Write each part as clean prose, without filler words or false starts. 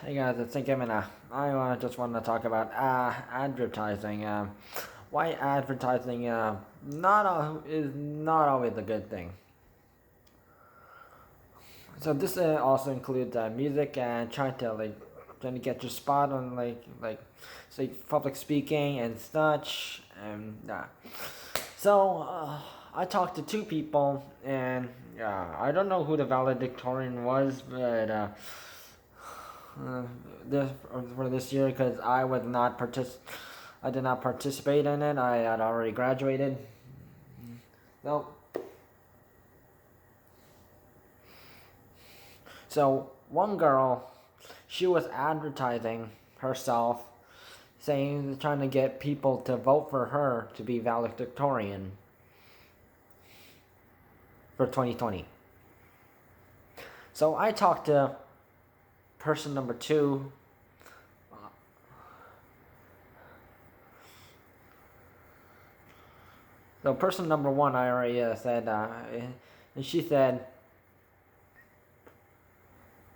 Hey guys, it's Sein Kim, and just want to talk about advertising. Why advertising is not always a good thing. So this also includes music and trying to get your spot on say public speaking and such. And so I talked to two people, and I don't know who the valedictorian was, but. Uh, this for this year because I did not participate in it. I had already graduated. No. So one girl, she was advertising herself, trying to get people to vote for her to be valedictorian for 2020. So I talked to person number two. So person number one, I already said, and she said,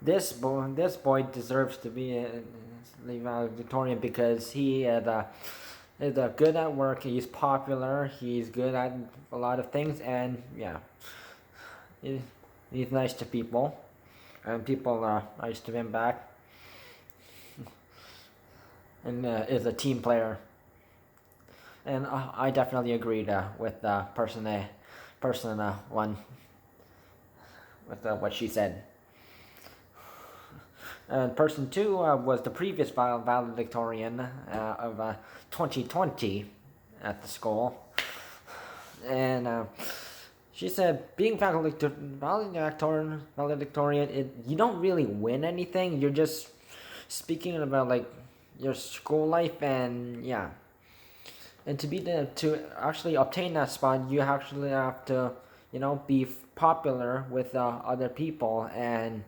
this boy deserves to be a valedictorian because he is good at work. He's popular. He's good at a lot of things, and he's nice to people, and people are nice to him back, and is a team player. And I definitely agreed with person one with what she said. And person two was the previous valedictorian of 2020 at the school, and she said being valedictorian, you don't really win anything. You're just speaking about like your school life, and and to actually obtain that spot, you actually have to, be popular with other people, and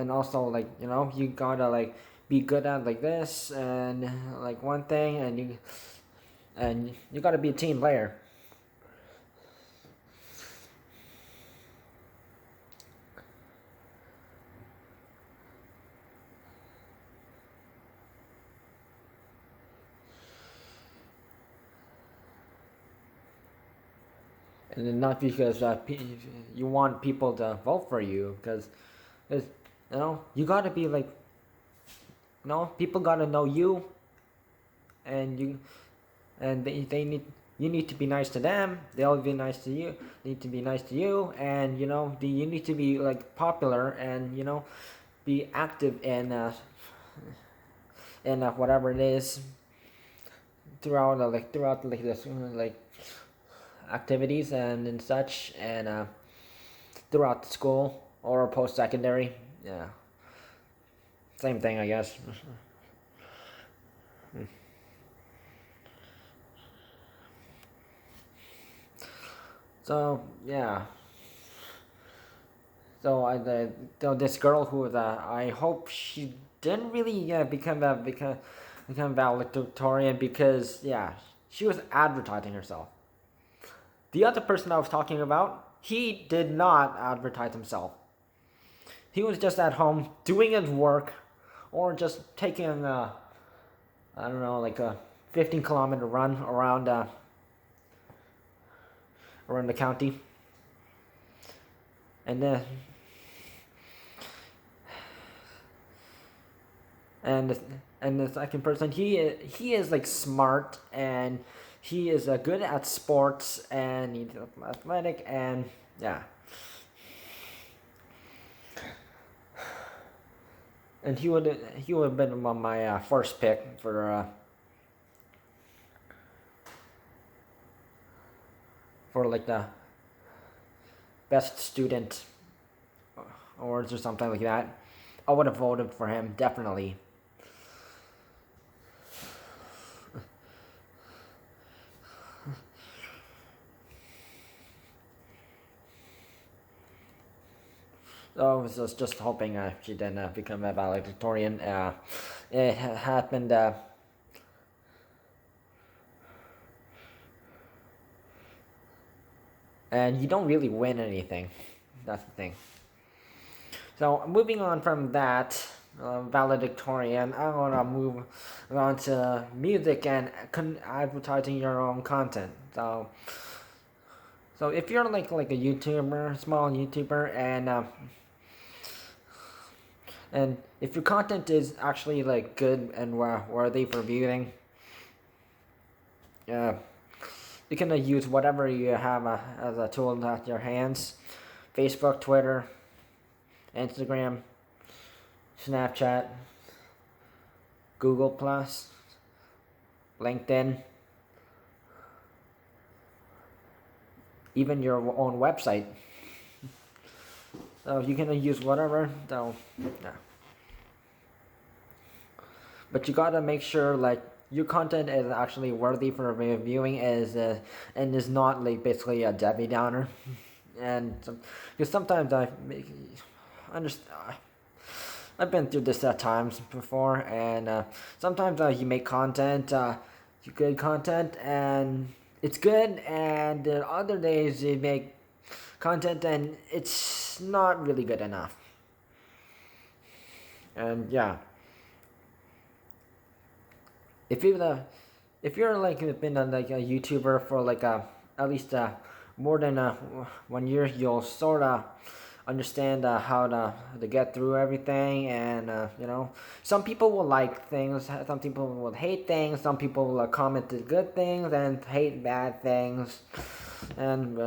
also you gotta be good at like this and like one thing, and you gotta be a team player. And then not because you want people to vote for you, because you gotta be like, people gotta know you, and they need you need to be nice to them. They'll be nice to you. Need to be nice to you, and you need to be like popular, and be active in whatever it is throughout this activities and such, and throughout the school or post secondary. Yeah, same thing, I guess. So so this girl who I hope she didn't really become valedictorian, because she was advertising herself. The other person I was talking about, he did not advertise himself. He was just at home doing his work, or just taking I don't know, like a 15-kilometer run around the county, and then and the second person, he is like smart, and he is good at sports, and he's athletic, and and he would have been my first pick for like the best student awards or something like that. I would have voted for him, definitely. So I was just hoping she didn't become a valedictorian. It happened. And you don't really win anything. That's the thing. So moving on from that, valedictorian, I want to move on to music and advertising your own content. So if you're like a YouTuber, small YouTuber, and if your content is actually like good and worthy for viewing, yeah, you can use whatever you have as a tool at your hands: Facebook, Twitter, Instagram, Snapchat, Google Plus, LinkedIn, even your own website. So you can use whatever. So yeah. But you gotta make sure like your content is actually worthy for viewing, and is not like basically a Debbie Downer. And because sometimes understand. I've been through this at times before, and sometimes you make content, you good content, and it's good, and other days you make content and it's not really good enough. And yeah, if you if you're like been like a YouTuber for like at least more than 1 year, you'll sort of understand how to get through everything, and some people will like things, some people will hate things, some people will comment the good things and hate bad things, and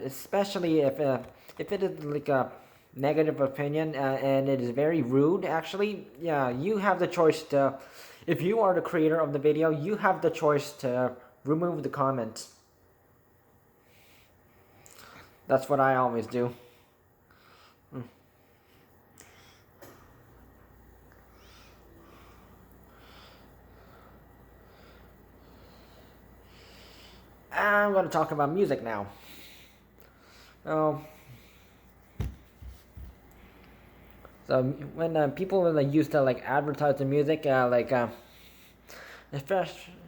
especially if it is like a negative opinion, and it is very rude, actually, yeah, you have the choice to, if you are the creator of the video, you have the choice to remove the comments. That's what I always do. I'm going to talk about music now. Oh, so when people used to like advertise the music,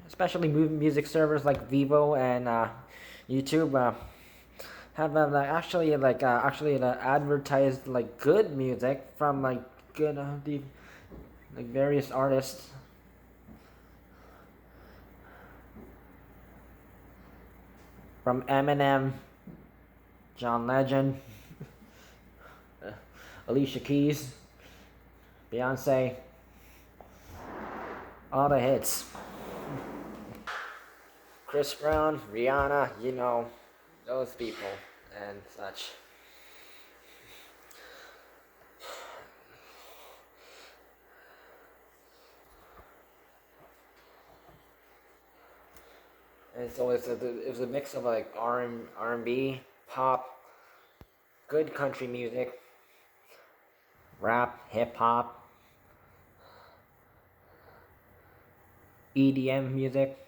especially music servers like Vivo and YouTube, have actually advertised like good music from like good the like various artists. From Eminem, John Legend, Alicia Keys, Beyonce, all the hits. Chris Brown, Rihanna, those people and such. And so it was a mix of like R&B, pop, good country music, rap, hip hop, EDM music,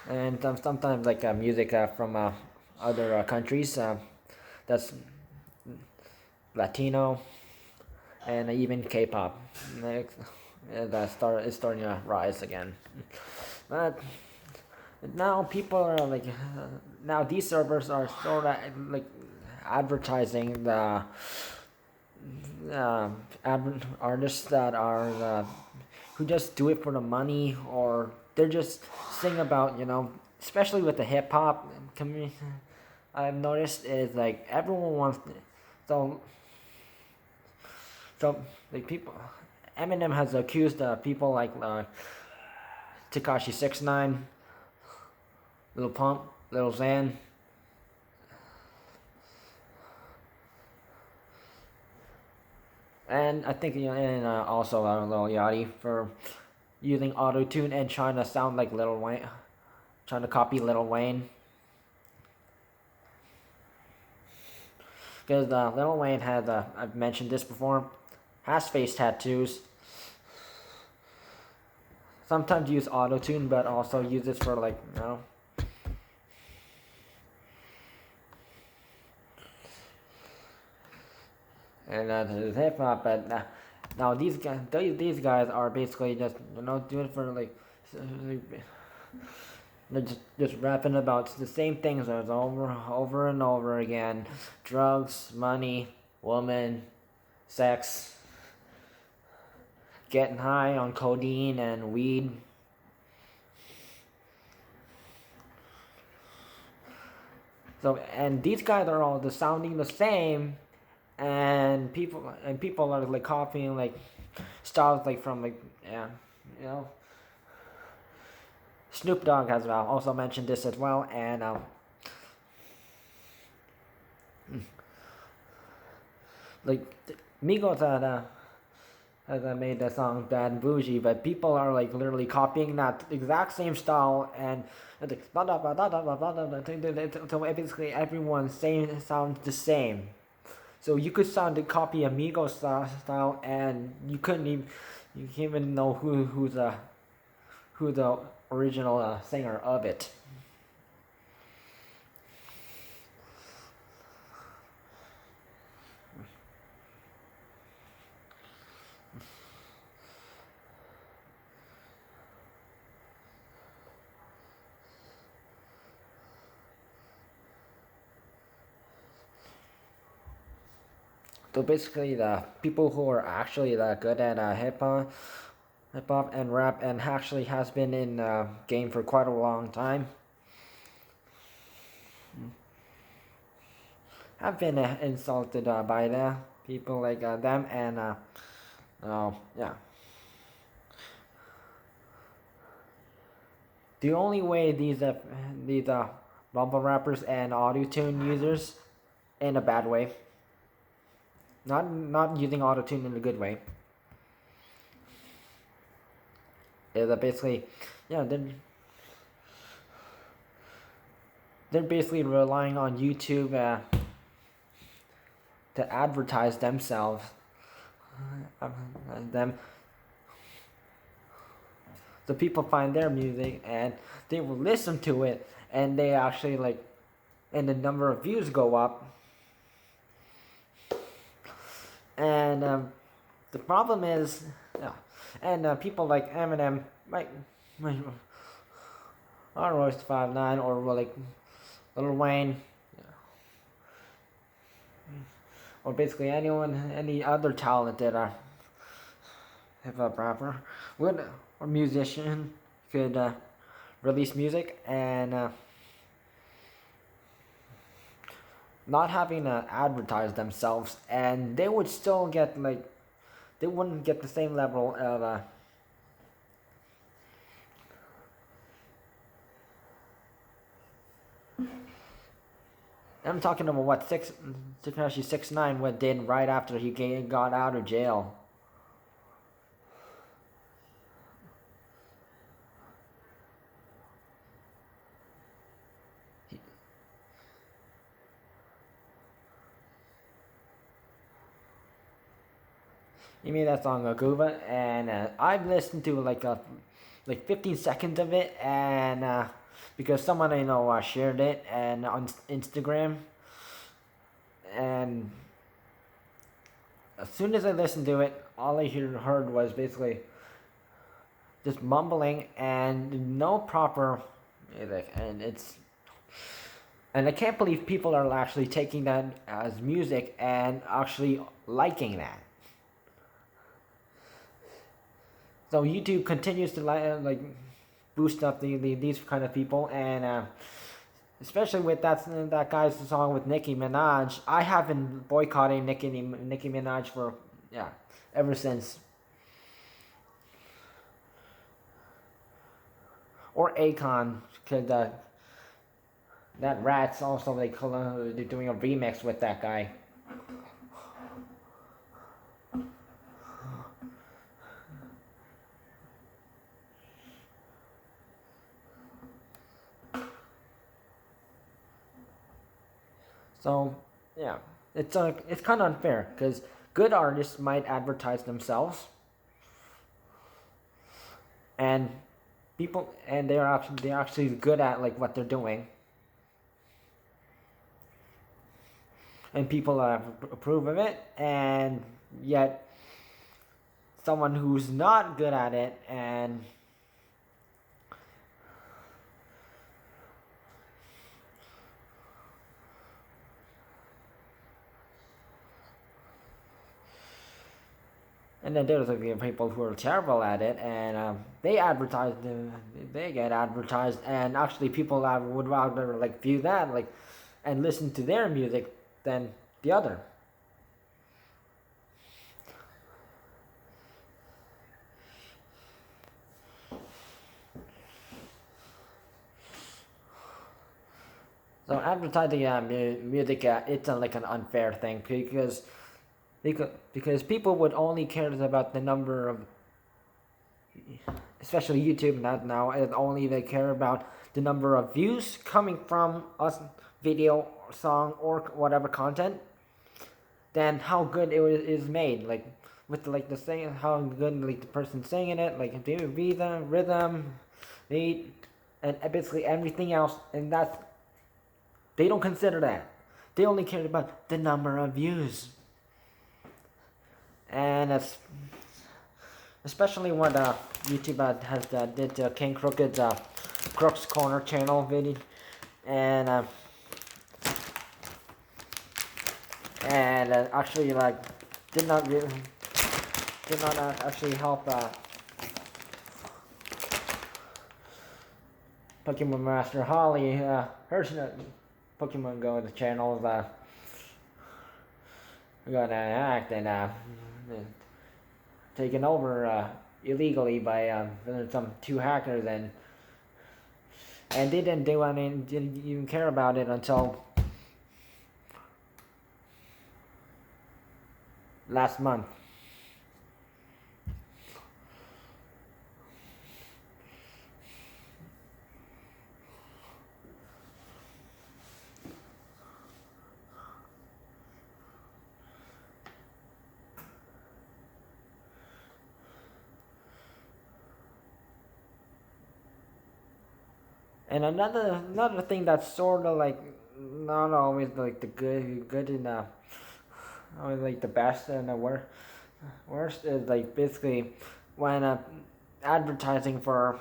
and sometimes like music from other countries that's Latino, and even K-pop. It's starting to rise again. But now people are like, now these servers are sort of like advertising the artists that are who just do it for the money, or they're just sing about, especially with the hip hop community. I've noticed is like everyone wants so like people. Eminem has accused people like Tekashi 6ix9ine, Lil Pump, Lil Xan, and I think and also Lil Yachty for using auto tune and trying to sound like Lil Wayne, trying to copy Lil Wayne. Because Lil Wayne had, I've mentioned this before, has face tattoos. Sometimes use auto tune, but also use it for like and hip hop. But now these guys are basically just doing it for like They're just rapping about the same things as over and over again: drugs, money, woman, sex, getting high on codeine and weed. So, and these guys are all just sounding the same, and people are like copying like styles like from like, yeah, you know. Snoop Dogg has also mentioned this as well, and like Migos has made the song Bad and Bougie, but people are like literally copying that exact same style, and so basically everyone saying sounds the same. So you could copy a Migos style, and you can't even know who the original singer of it. So basically, the people who are actually good at hip hop and rap, and actually has been in game for quite a long time, have been insulted by the people like them, and yeah. The only way these bumble rappers and auto tune users, in a bad way, not using auto tune in a good way, is basically, yeah, they're basically relying on YouTube to advertise themselves, them. So people find their music and they will listen to it, and they actually like, and the number of views go up. And the problem is, yeah, and people like Eminem, like, or Royce 5'9", or like Lil Wayne, or basically any other talented hip hop rapper would, or musician, could release music, and not having to advertise themselves, and they would still get like, they wouldn't get the same level of I'm talking about what especially 6ix9ine, what did right after he got out of jail. You mean that song Aguba? And I've listened to like 15 seconds of it, and because someone I know shared it and on Instagram, and as soon as I listened to it, all I heard was basically just mumbling and no proper music, and I can't believe people are actually taking that as music and actually liking that. So YouTube continues to like boost up these kind of people, and especially with that guy's song with Nicki Minaj. I have been boycotting Nicki Minaj for, yeah, ever since. Or Akon, because that Rat's also like they're doing a remix with that guy. So yeah, it's kind of unfair, because good artists might advertise themselves, and people, and they're actually good at like what they're doing, and people approve of it, and yet someone who's not good at it and And then there's people who are terrible at it, and they advertise, they get advertised, and actually people would rather like view that and listen to their music than the other. So advertising music, it's like an unfair thing because people would only care about the number of, especially YouTube now, it only they care about the number of views coming from us video, song, or whatever content, than how good it is made. Like with the singing, how good the person singing it, like the rhythm, beat, and basically everything else, and that's they don't consider that. They only care about the number of views, and that's especially when YouTube has did King Crooked's Crook's Corner channel video, and actually did not actually help Pokemon Master Holly. Her Pokemon Go the channel got hacked and taken over illegally by some two hackers, and they didn't even care about it until last month. And another thing that's sort of like not always like the good enough, always like the best and the worst is like basically when advertising for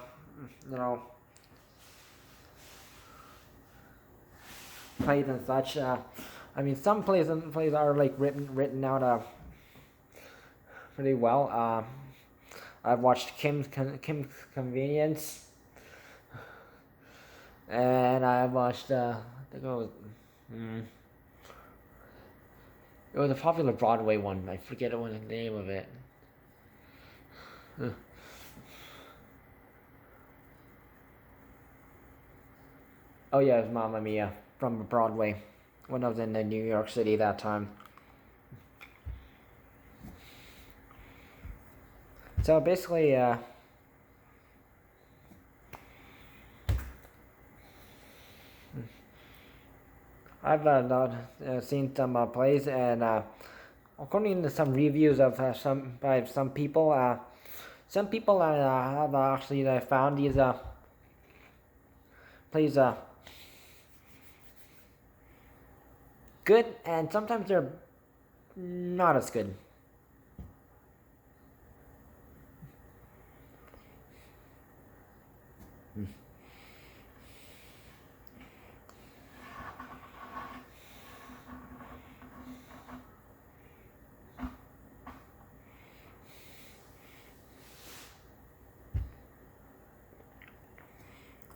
plays and such. I mean, some plays are like written out pretty well. I've watched Kim's Convenience. And I watched, I think it was a popular Broadway one. I forget the name of it. Oh yeah, it was Mamma Mia from Broadway when I was in New York City that time. So basically, I've not seen some plays, and according to some reviews of some people have actually found these plays good, and sometimes they're not as good.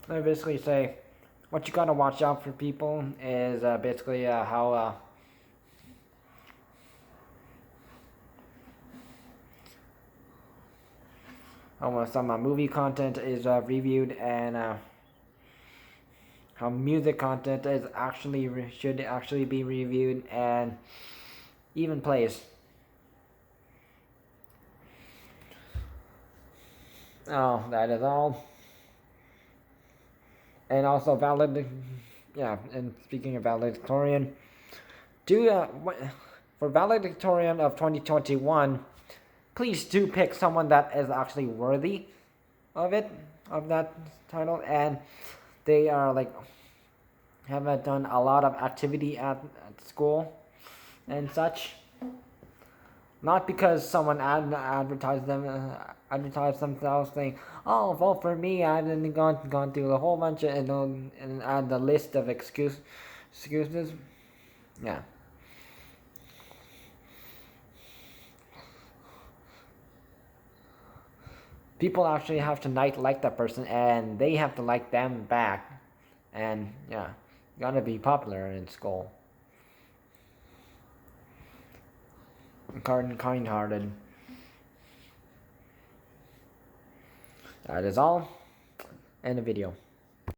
I basically say what you gotta watch out for people is basically how some movie content is reviewed, and how music content is should actually be reviewed, and even plays. Oh, that is all. And also and speaking of valedictorian, for valedictorian of 2021, please do pick someone that is actually worthy of that title, and they are have done a lot of activity at school and such. Not because someone advertised themselves saying, "Oh, vote for me." I've then gone through a whole bunch of and add the list of excuses. Yeah. People actually have to like that person, and they have to like them back. And yeah, you gotta be popular in school. Kind-hearted. That is all. End the video.